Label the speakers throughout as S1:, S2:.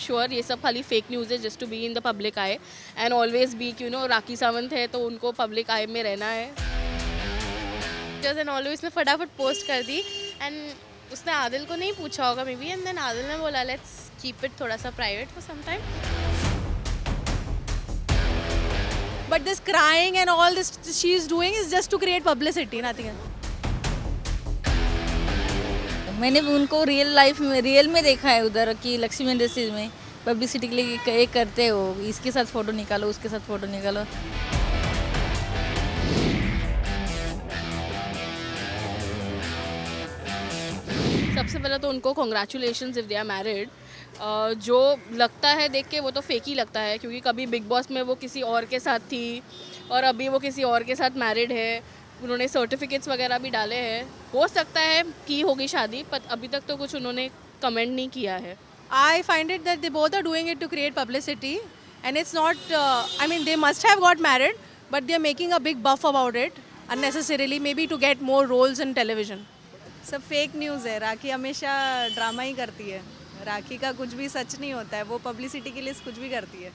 S1: Sure ये सब खाली फेक न्यूज़ है just to be in the public eye and always be Rakhi Sawant है तो उनको पब्लिक आई में रहना है।
S2: एंड ऑलवेज ने फटाफट पोस्ट कर दी एंड उसने आदिल को नहीं पूछा होगा maybe and then Adil ने बोला लेट्स कीप इट थोड़ा सा private for some time.
S3: But this crying and all this she is doing is just to create publicity, nothing else.
S4: मैंने भी उनको रियल में देखा है उधर कि लक्ष्मी इंडस्ट्रीज में पब्लिसिटी के लिए एक करते हो, इसके साथ फ़ोटो निकालो, उसके साथ फ़ोटो निकालो।
S1: सबसे पहले तो उनको congratulations if they are married. जो लगता है देख के वो तो फेक ही लगता है क्योंकि कभी बिग बॉस में वो किसी और के साथ थी और अभी वो किसी और के साथ मैरिड है। उन्होंने सर्टिफिकेट्स वगैरह भी डाले हैं, हो सकता है की होगी शादी, पर अभी तक तो कुछ उन्होंने कमेंट नहीं किया है।
S3: I find it that they both are doing it to create publicity, and it's not. I mean, they must have got married, but they are making a big buff about it unnecessarily, maybe to get more roles in television.
S5: सब fake news है। राखी हमेशा drama ही करती है। राखी का कुछ भी सच नहीं होता है, वो पब्लिसिटी के लिए कुछ भी करती है।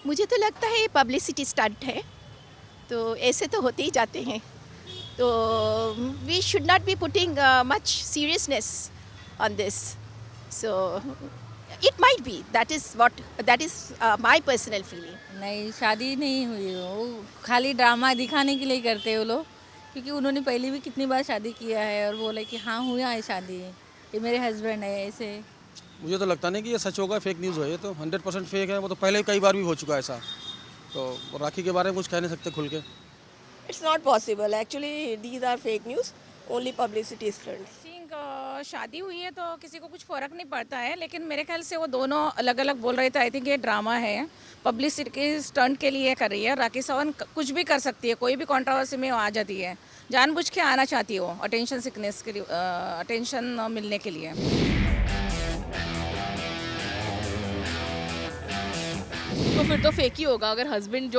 S6: मुझे तो लगता है ये पब्लिसिटी स्टंट है, तो ऐसे तो होते ही जाते हैं, तो we should not be putting much seriousness on this, so it might be that is my personal feeling.
S4: नहीं, शादी नहीं हुई, वो खाली ड्रामा दिखाने के लिए करते हैं वो लोग, क्योंकि उन्होंने पहले भी कितनी बार शादी किया है और बोले कि हाँ हुआ है शादी, ये मेरे हस्बैंड है ऐसे।
S7: मुझे तो लगता नहीं कि ये सच होगा, फेक न्यूज़ है, ये तो 100% फेक है। वो तो पहले कई बार भी हो चुका है ऐसा, तो राखी के बारे में कुछ कह नहीं सकते खुल के।
S8: It's not possible. Actually, these are fake news. Only publicity stunts.
S9: शादी हुई है तो किसी को कुछ फ़र्क नहीं पड़ता है, लेकिन मेरे ख्याल से वो दोनों अलग अलग बोल रहे थे। आई थिंक ये ड्रामा है, पब्लिसिटी के स्टंट के लिए कर रही है। राखी सावंत कुछ भी कर सकती है, कोई भी कंट्रोवर्सी में वो आ जाती है, जानबूझ के आना चाहती है वो अटेंशन सिकनेस के लिए, अटेंशन मिलने के लिए।
S1: तो फिर तो फेक ही होगा। अगर हस्बैंड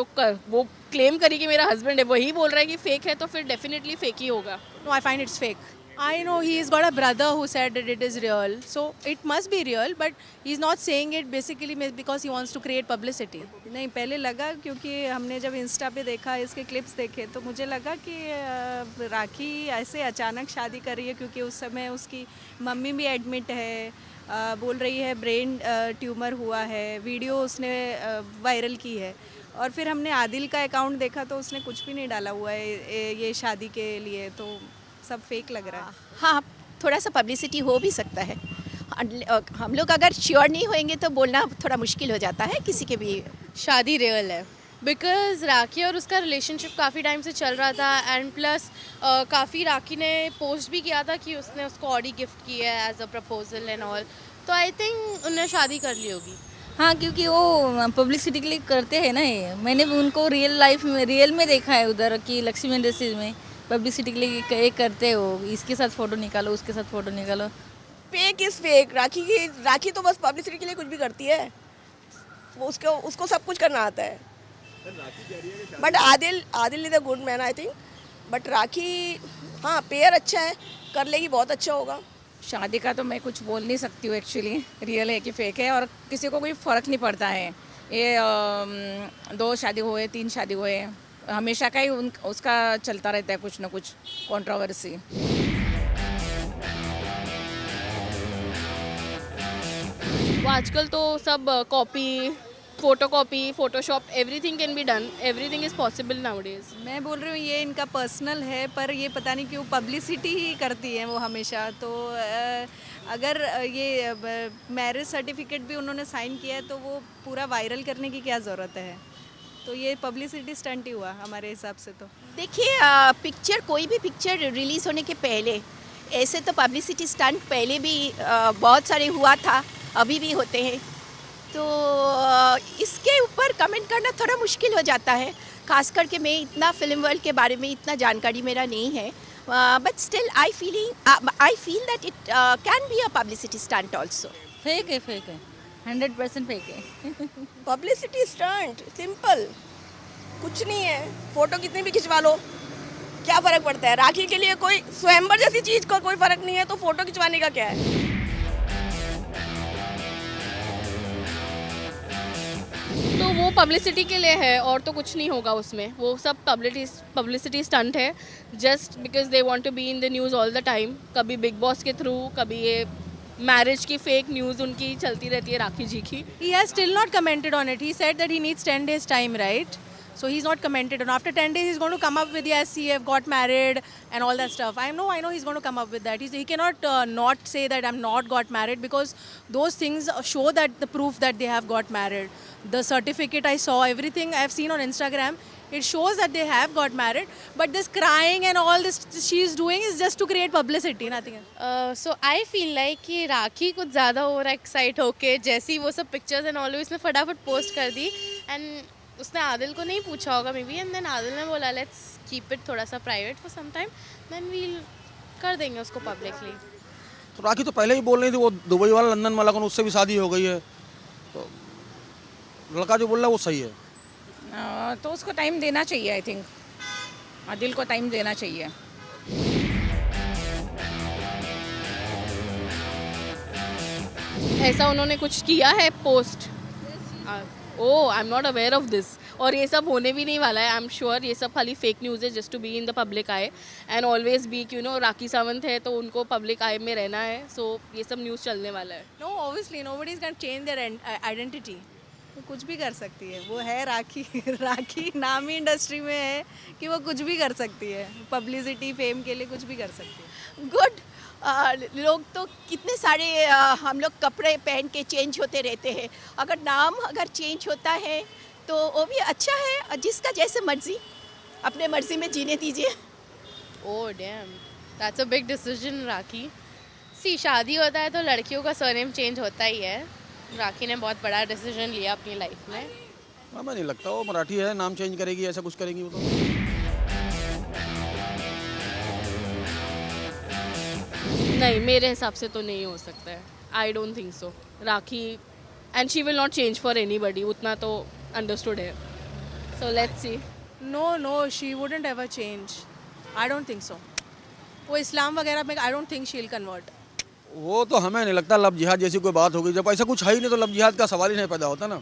S1: वो क्लेम करी कि मेरा हस्बैंड है वही बोल रहा है कि फेक है, तो फिर डेफिनेटली फेक ही होगा।
S3: No, I find it's fake. I know he's got a brother who said that it is real, so it must be real, but he's not saying it basically because he wants to create publicity.
S5: नहीं, पहले लगा, क्योंकि हमने जब Insta पे देखा, इसके clips देखे, तो मुझे लगा कि राखी ऐसे अचानक शादी कर रही है, क्योंकि उस समय उसकी मम्मी भी एडमिट है, बोल रही है ब्रेन ट्यूमर हुआ है, वीडियो उसने वायरल की है। और फिर हमने आदिल का अकाउंट देखा तो उसने कुछ भी नहीं डाला हुआ है ये शादी के लिए, तो सब फेक लग रहा है।
S6: हाँ, थोड़ा सा पब्लिसिटी हो भी सकता है। हम लोग अगर श्योर नहीं होंगे तो बोलना थोड़ा मुश्किल हो जाता है किसी के भी।
S2: शादी रियल है बिकॉज राखी और उसका रिलेशनशिप काफ़ी टाइम से चल रहा था एंड प्लस काफ़ी राखी ने पोस्ट भी किया था कि उसने उसको ऑडी गिफ्ट की है as a proposal and all, तो आई थिंक उन्हें शादी कर ली होगी।
S4: हाँ, क्योंकि वो पब्लिसिटी के लिए करते हैं ना ये। मैंने भी उनको रियल में देखा है उधर कि लक्ष्मी इंडस्ट्रीज में पब्लिसिटी के लिए एक करते हो, इसके साथ फ़ोटो निकालो, उसके साथ फ़ोटो निकालो।
S8: Fake is fake. राखी तो बस पब्लिसिटी के लिए कुछ भी करती है, वो उसको सब कुछ करना आता है। But Adil is a good man I think, but Rakhi हाँ पेयर अच्छा है, कर लेगी, बहुत अच्छा होगा।
S9: शादी का तो मैं कुछ बोल नहीं सकती हूँ एक्चुअली, रियल है कि फेक है, और किसी को कोई फ़र्क नहीं पड़ता है। ये 2 शादी हुए, 3 शादी हुए, हमेशा का ही उसका चलता रहता है कुछ ना कुछ कंट्रोवर्सी।
S1: वो आजकल तो सब copy, photocopy, Photoshop, everything can be done, everything is possible nowadays.
S5: मैं बोल रही हूँ ये इनका पर्सनल है, पर ये पता नहीं क्यों पब्लिसिटी ही करती है वो हमेशा। तो अगर ये मैरिज सर्टिफिकेट भी उन्होंने साइन किया है तो वो पूरा वायरल करने की क्या ज़रूरत है? तो ये पब्लिसिटी स्टंट ही हुआ हमारे हिसाब से। तो
S6: देखिए, कोई भी पिक्चर रिलीज़ होने के पहले ऐसे तो पब्लिसिटी स्टंट पहले भी बहुत सारे हुआ था, अभी भी होते हैं, तो इसके ऊपर कमेंट करना थोड़ा मुश्किल हो जाता है। खास करके मैं इतना फिल्म वर्ल्ड के बारे में इतना जानकारी मेरा नहीं है, but still I feel that it can be a publicity stunt also.
S4: Fake है 100% फेक है।
S8: पब्लिसिटी स्टंट सिंपल, कुछ नहीं है। फोटो कितनी भी खिंचवा लो, क्या फ़र्क पड़ता है? राखी के लिए कोई स्वयंवर जैसी चीज़ का कोई फ़र्क नहीं है, तो फोटो खिंचवाने का क्या है?
S1: तो वो पब्लिसिटी के लिए है और तो कुछ नहीं होगा उसमें, वो सब पब्लिसिटी स्टंट है, just because they want to be in the news all the time. कभी बिग बॉस के थ्रू, कभी ये मैरिज की फेक न्यूज़ उनकी चलती रहती है राखी जी की।
S3: He has still not commented on it. He said that he needs 10 days time, right? So he's not commented on. After 10 days, he's going to come up with yes, he have got married and all that stuff. I know he's going to come up with that. He cannot not say that I'm not got married, because those things show that the proof that they have got married. The certificate I saw, everything I've seen on Instagram, it shows that they have got married. But this crying and all this she's doing is just to create publicity, nothing else.
S2: So I feel like कि राखी कुछ ज़्यादा over excite होके जैसी वो सब pictures and all उसने फटाफट post कर दी, एंड उसने आदिल को नहीं पूछा होगा maybe, and then Adil ने बोला लेट्स कीप इट थोड़ा सा private for some time, then we'll कर देंगे उसको पब्लिकली।
S7: तो राखी तो पहले ही बोल रही थी वो दुबई वाला, लंदन वाला कौन, उससे भी शादी हो गई है। तो लड़का जो बोल रहा है वो सही है।
S9: तो उसको टाइम देना चाहिए, आई थिंक आदिल को टाइम देना चाहिए।
S1: ऐसा उन्होंने कुछ किया है post? Oh, I am not aware of this. और ये सब होने भी नहीं वाला है, आई एम श्योर ये सब खाली फेक न्यूज़ है, just to be in the public eye and always be, you know, Rakhi Sawant है तो उनको पब्लिक आई में रहना है, सो ये सब न्यूज़ चलने वाला है।
S3: No, obviously nobody is going to change their identity.
S5: वो कुछ भी कर सकती है, वो है राखी। राखी नाम ही इंडस्ट्री में है कि वो कुछ भी कर सकती है, पब्लिसिटी फेम के लिए कुछ भी कर सकती है।
S6: गुड। लोग तो कितने सारे हम लोग कपड़े पहन के चेंज होते रहते हैं, अगर नाम अगर चेंज होता है तो वो भी अच्छा है, और जिसका जैसे मर्जी अपने मर्जी में जीने दीजिए।
S2: Oh damn, that's a big decision Rakhi. See शादी होता है तो लड़कियों का सरनेम चेंज होता ही है, राखी ने बहुत बड़ा डिसीजन लिया अपनी लाइफ में।
S7: हमें नहीं लगता वो मराठी है, नाम चेंज करेगी, ऐसा कुछ करेंगी वो तो।
S1: नहीं, मेरे हिसाब से तो नहीं हो सकता है, I don't think so. Rakhi and she will not change for anybody, उतना तो अंडरस्टूड है, so let's see.
S3: No, she wouldn't ever change. I don't think so. वो इस्लाम वगैरह में I don't think she'll convert.
S7: वो तो हमें नहीं लगता, लव जिहाद जैसी कोई बात होगी, जब ऐसा कुछ है ही नहीं तो लव जिहाद का सवाल ही नहीं पैदा होता ना।